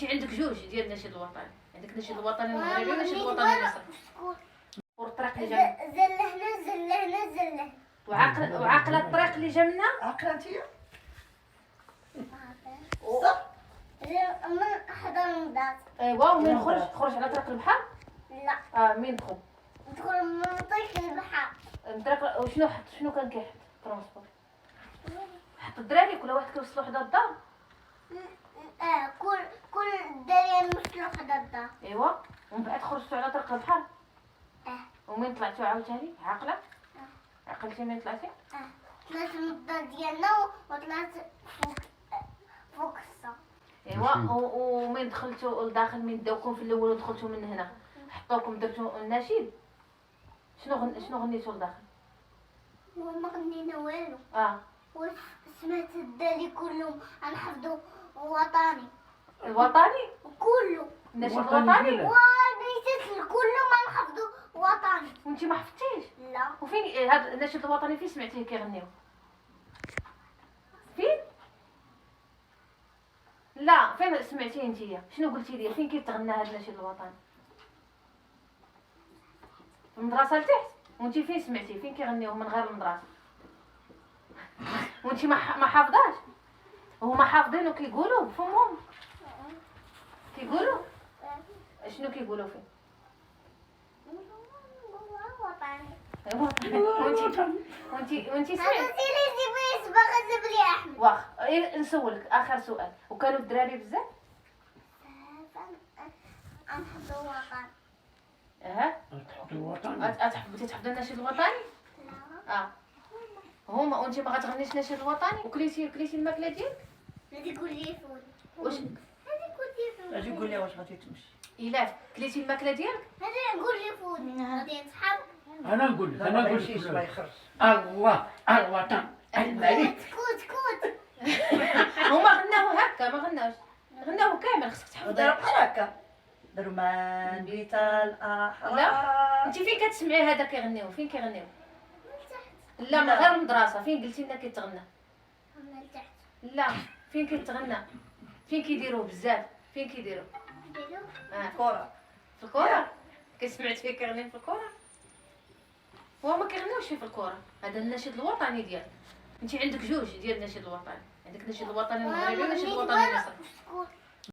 انت عندك جوج ديال النشيد الوطني، عندك النشيد الوطني المغربي والنشيد الوطني المصري. والطريق اللي جا زلهنا زلهنا زلهنا وعاقله الطريق اللي جا منا. عقلة انت من حضر مدات. ايوا ومين خرج على طريق البحر. لا مين دخل ندخل من طريق البحر. طريق وشنو حط شنو كان كيحط ترونسبور. حط الدراري كل واحد كيوصلوا حدا الدار. كل الدراري مشلو حدا الدار. ايوا ومن بعد خرجتوا على طريق البحر. اه ومين طلعتوا عاوتاني عاقله. عقلتي مين طلعتي؟ طلعت من الدار ديالنا وطلعت فوق السطح. ايوا ومين دخلتوا لداخل من داوكم في الاول ودخلتوا من هنا حطوكم درتوا النشيد. شنو غنيتوا لداخل؟ وما غنينا والو. وسمعت الدراري كلهم غنحفظوا وطني. الوطني كله النشيد الوطني الوطني. ديالك. ونسيت كلهم غنحفظوا وطني. وانت ما حفظتيش؟ لا وفين هذا النشيد الوطني فين سمعتيه كيغنيو؟ فين؟ لا فين سمعتيه نتيا؟ شنو قلتي لي فين كيتغنى هذا النشيد الوطني؟ في المدرسه لتحت. وانت فين سمعتيه فين كيغنيوه من غير المدرسه؟ وانت ما حافظاش؟ هما حافظين وكيقولوا بفمهم كيقولوا شنو كيقولوا فيه؟ وطني. وانت هذا سمعتي؟ سيري بيس باغا زبلي احمد. واخ نسولك اخر سؤال، وكانوا الدراري بزاف؟ غنحفظوا وطني. الوطن بغيتي تحفظي النشيد الوطني؟ لا هما وانت ما غتغنيش النشيد الوطني؟ وكليتي الماكله ديالك؟ هادي قول لي فول. واش هادي قول لي فول. اجي قول لي واش غادي تمشي. الا كليتي الماكله ديالك؟ هادي قول لي فول. غادي نسحب. انا نقول لك انا نقول شي لك ما يخرج. الله الوطن الملك. كوت هما غناو هكا ما غناوش غناو كامل خصك تحفظ. وداروا بحال هكا داروا من بيت الاحرار. لا انت فين كتسمعي هذا كيغنيو فين كيغنيو؟ لا من غير المدرسه فين قلتي لنا كيتغنى؟ من تحت. لا فين كيتغنى؟ فين كيديروه بزاف فين كيديروه؟ ديرو. كرة في الكره. كسمعت فيه كيغني في الكره؟ هو ما كيغنيوش فيه في الكره. هذا النشيد الوطني ديالك. انت عندك جوج ديال النشيد الوطني، عندك النشيد الوطني المغربي والنشيد الوطني المصري.